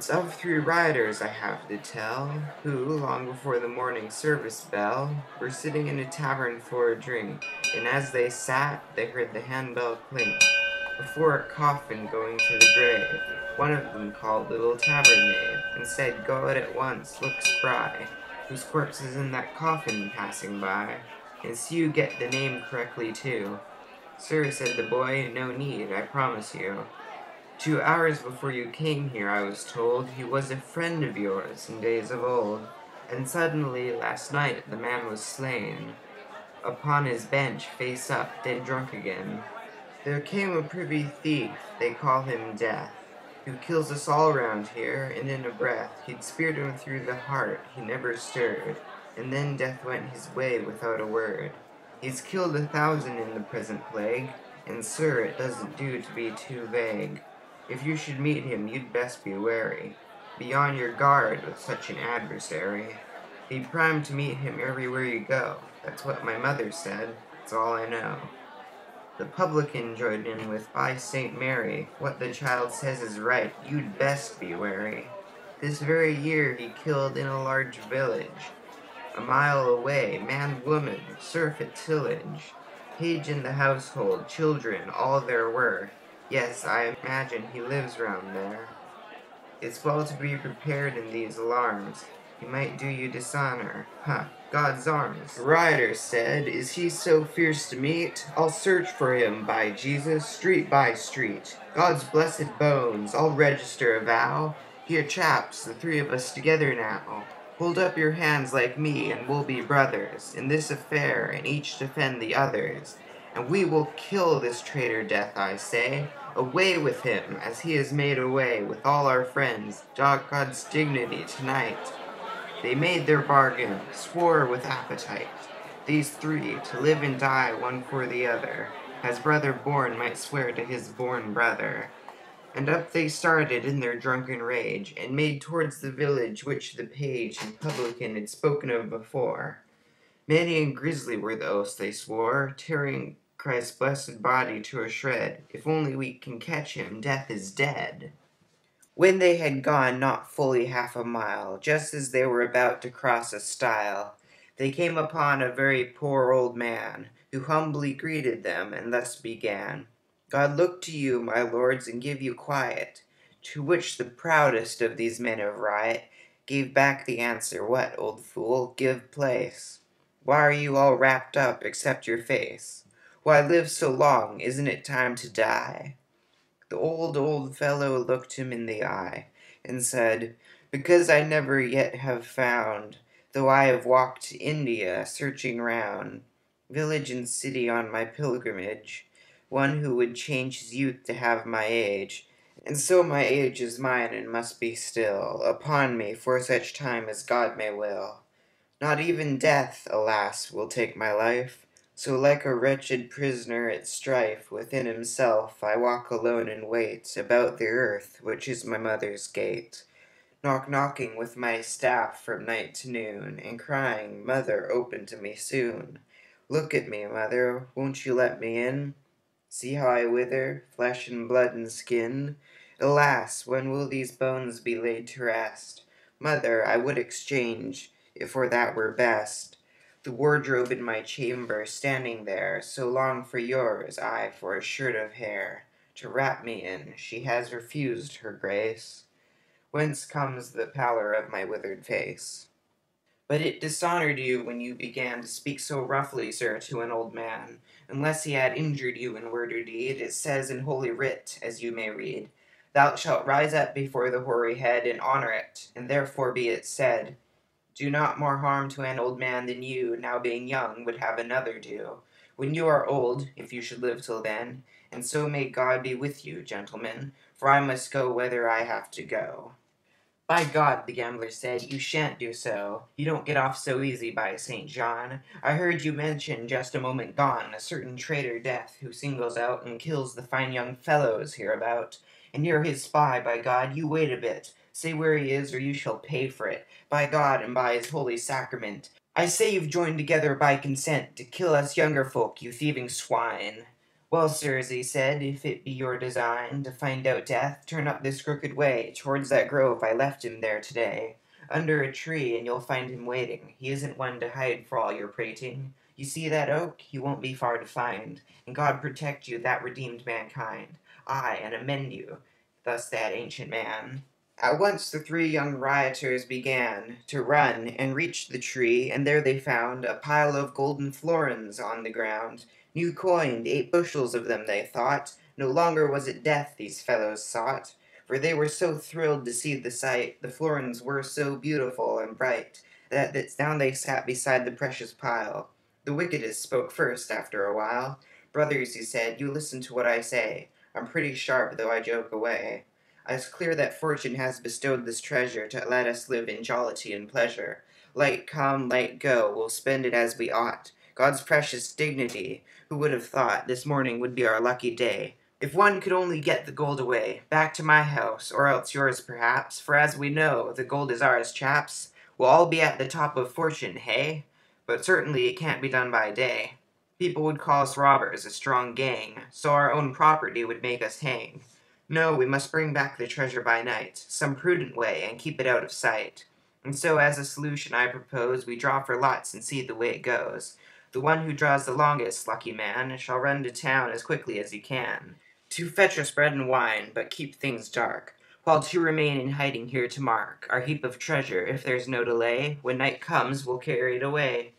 It's of 3 riders I have to tell, who, long before the morning service bell, were sitting in a tavern for a drink, and as they sat, they heard the handbell clink, before a coffin going to the grave. One of them called the little tavern knave, and said, "Go out at once, look spry, whose corpse is in that coffin passing by, and see you get the name correctly too." "Sir," said the boy, "no need, I promise you. 2 hours before you came here, I was told, he was a friend of yours in days of old, and suddenly last night the man was slain, upon his bench, face up, dead drunk again. There came a privy thief, they call him Death, who kills us all round here, and in a breath he'd speared him through the heart, he never stirred, and then Death went his way without a word. He's killed 1,000 in the present plague, and sir, it doesn't do to be too vague. If you should meet him, you'd best be wary. Be on your guard with such an adversary. Be primed to meet him everywhere you go. That's what my mother said. That's all I know." The publican joined in with, "By St. Mary, what the child says is right. You'd best be wary. This very year he killed in a large village, a mile away, man, woman, serf at tillage, page in the household, children, all there were. Yes, I imagine he lives round there. It's well to be prepared in these alarms. He might do you dishonor. God's arms." The rider said, "Is he so fierce to meet? I'll search for him, by Jesus, street by street. God's blessed bones, I'll register a vow. Here, chaps, the 3 of us together now. Hold up your hands like me, and we'll be brothers in this affair, and each defend the others. And we will kill this traitor Death, I say. Away with him, as he has made away with all our friends. Dog God's dignity tonight." They made their bargain, swore with appetite, these 3, to live and die one for the other, as brother born might swear to his born brother. And up they started in their drunken rage, and made towards the village which the page and publican had spoken of before. Many and grisly were the oaths they swore, tearing Christ's blessed body to a shred. If only we can catch him, Death is dead. When they had gone not fully half a mile, just as they were about to cross a stile, they came upon a very poor old man, who humbly greeted them, and thus began, "God look to you, my lords, and give you quiet." To which the proudest of these men of riot gave back the answer, "What, old fool, give place? Why are you all wrapped up, except your face? Why live so long? Isn't it time to die?" The old fellow looked him in the eye, and said, "Because I never yet have found, though I have walked India, searching round, village and city on my pilgrimage, one who would change his youth to have my age, and so my age is mine and must be still, upon me for such time as God may will. Not even death, alas, will take my life. So like a wretched prisoner at strife within himself, I walk alone and wait about the earth, which is my mother's gate, knocking with my staff from night to noon, and crying, 'Mother, open to me soon. Look at me, mother, won't you let me in? See how I wither, flesh and blood and skin. Alas, when will these bones be laid to rest? Mother, I would exchange, if for that were best, the wardrobe in my chamber standing there, so long for yours, I for a shirt of hair, to wrap me in, she has refused her grace. Whence comes the pallor of my withered face?' But it dishonored you when you began to speak so roughly, sir, to an old man, unless he had injured you in word or deed. It says in Holy Writ, as you may read, 'Thou shalt rise up before the hoary head, and honor it, and therefore be it said, do not more harm to an old man than you, now being young, would have another do, when you are old, if you should live till then, and so may God be with you, gentlemen, for I must go whither I have to go.' 'By God,' the gambler said, 'you shan't do so. You don't get off so easy, by St. John. I heard you mention just a moment gone a certain traitor Death, who singles out and kills the fine young fellows hereabout. And you're his spy, by God. You wait a bit. Say where he is, or you shall pay for it. By God and by his holy sacrament, I say you've joined together by consent to kill us younger folk, you thieving swine. Well, sirs, he said, if it be your design to find out death, turn up this crooked way, towards that grove I left him there today. Under a tree, and you'll find him waiting. He isn't one to hide for all your prating. You see that oak? He won't be far to find. And God protect you, that redeemed mankind. Aye, and amend you. Thus that ancient man. At once the three young rioters began to run and reached the tree, and there they found a pile of golden florins on the ground. New coined, 8 bushels of them, they thought. No longer was it death these fellows sought, for they were so thrilled to see the sight. The florins were so beautiful and bright, that down they sat beside the precious pile. The wickedest spoke first after a while. Brothers, he said, you listen to what I say. I'm pretty sharp, though I joke away. It's clear that fortune has bestowed this treasure to let us live in jollity and pleasure. Light come, light go, we'll spend it as we ought. God's precious dignity, who would have thought this morning would be our lucky day? If one could only get the gold away, back to my house, or else yours perhaps, for as we know, the gold is ours, chaps. We'll all be at the top of fortune, hey? But certainly it can't be done by day. People would call us robbers, a strong gang, so our own property would make us hang. No, we must bring back the treasure by night, some prudent way, and keep it out of sight. And so as a solution I propose we draw for lots and see the way it goes. The one who draws the longest, lucky man, shall run to town as quickly as he can, to fetch us bread and wine, but keep things dark, while two remain in hiding here to mark our heap of treasure. If there's no delay, when night comes we'll carry it away,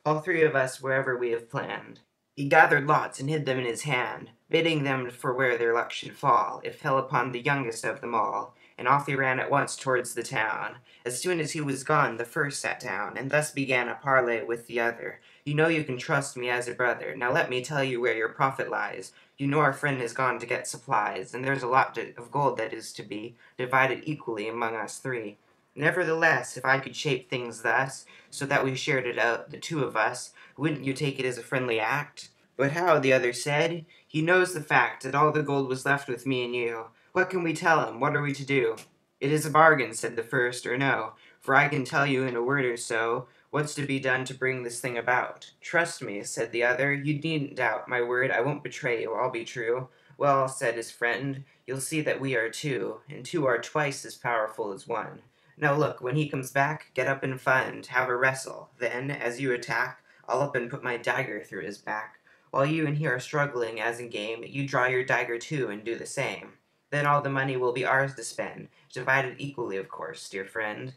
all three of us, wherever we have planned. He gathered lots and hid them in his hand, bidding them for where their luck should fall. It fell upon the youngest of them all, and off he ran at once towards the town. As soon as he was gone, the first sat down, and thus began a parley with the other. You know you can trust me as a brother. Now let me tell you where your profit lies. You know our friend has gone to get supplies, and there's a lot of gold that is to be divided equally among us three. Nevertheless, if I could shape things thus, so that we shared it out, the two of us, wouldn't you take it as a friendly act? But how, the other said. He knows the fact that all the gold was left with me and you. What can we tell him? What are we to do? It is a bargain, said the first, or no, for I can tell you in a word or so what's to be done to bring this thing about. Trust me, said the other. You needn't doubt my word. I won't betray you. I'll be true. Well, said his friend, you'll see that we are two, and two are twice as powerful as one. Now look, when he comes back, get up and find, have a wrestle. Then, as you attack, I'll up and put my dagger through his back. While you and he are struggling as in game, you draw your dagger too and do the same. Then all the money will be ours to spend, divided equally, of course, dear friend.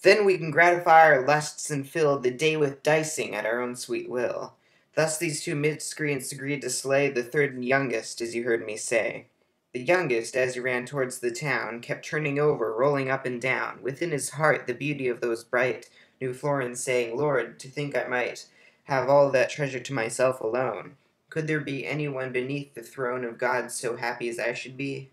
Then we can gratify our lusts and fill the day with dicing at our own sweet will. Thus these two miscreants agreed to slay the third and youngest, as you heard me say. The youngest, as he ran towards the town, kept turning over, rolling up and down, within his heart the beauty of those bright new florins, saying, Lord, to think I might have all that treasure to myself alone. Could there be any one beneath the throne of God so happy as I should be?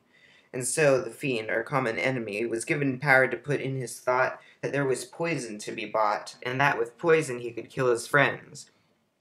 And so the fiend, our common enemy, was given power to put in his thought that there was poison to be bought, and that with poison he could kill his friends.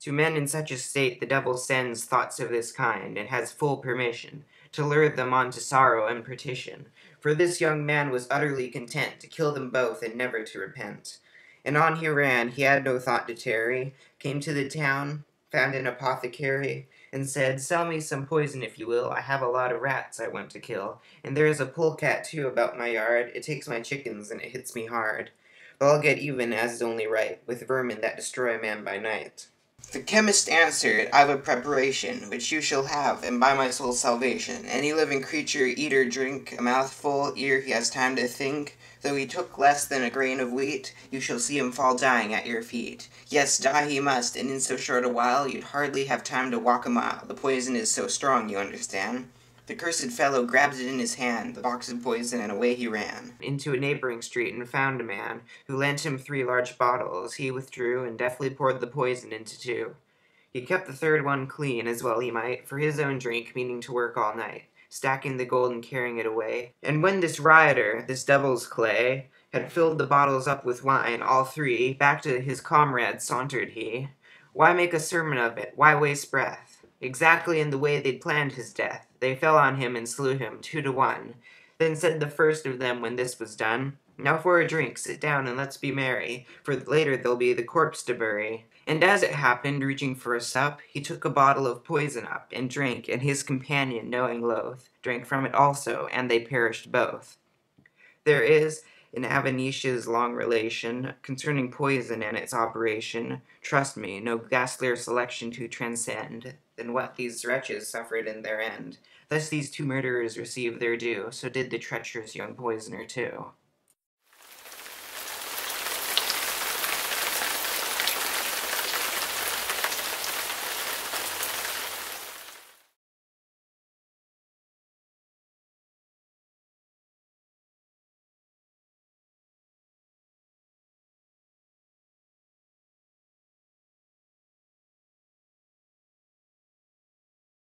To men in such a state the devil sends thoughts of this kind, and has full permission to lure them on to sorrow and perdition. For this young man was utterly content to kill them both and never to repent. And on he ran, he had no thought to tarry, came to the town, found an apothecary, and said, Sell me some poison if you will, I have a lot of rats I want to kill, and there is a polecat too about my yard, it takes my chickens and it hits me hard. But I'll get even as is only right, with vermin that destroy a man by night. The chemist answered, I've a preparation, which you shall have, and by my soul's salvation, any living creature eat or drink a mouthful ere he has time to think. Though he took less than a grain of wheat, you shall see him fall dying at your feet. Yes, die he must, and in so short a while, you'd hardly have time to walk a mile. The poison is so strong, you understand. The cursed fellow grabbed it in his hand, the box of poison, and away he ran into a neighboring street and found a man, who lent him 3 large bottles. He withdrew, and deftly poured the poison into 2. He kept the third one clean, as well he might, for his own drink, meaning to work all night, stacking the gold and carrying it away. And when this rioter, this devil's clay, had filled the bottles up with wine, all 3, back to his comrades sauntered he. Why make a sermon of it? Why waste breath? Exactly in the way they'd planned his death, they fell on him and slew him 2 to 1. Then said the first of them when this was done, Now for a drink, sit down and let's be merry, for later there'll be the corpse to bury. And as it happened, reaching for a sup, he took a bottle of poison up, and drank, and his companion, knowing loath, drank from it also, and they perished both. There is, in Avenetia's long relation, concerning poison and its operation, trust me, no ghastlier selection to transcend, than what these wretches suffered in their end. Thus these two murderers received their due, so did the treacherous young poisoner too.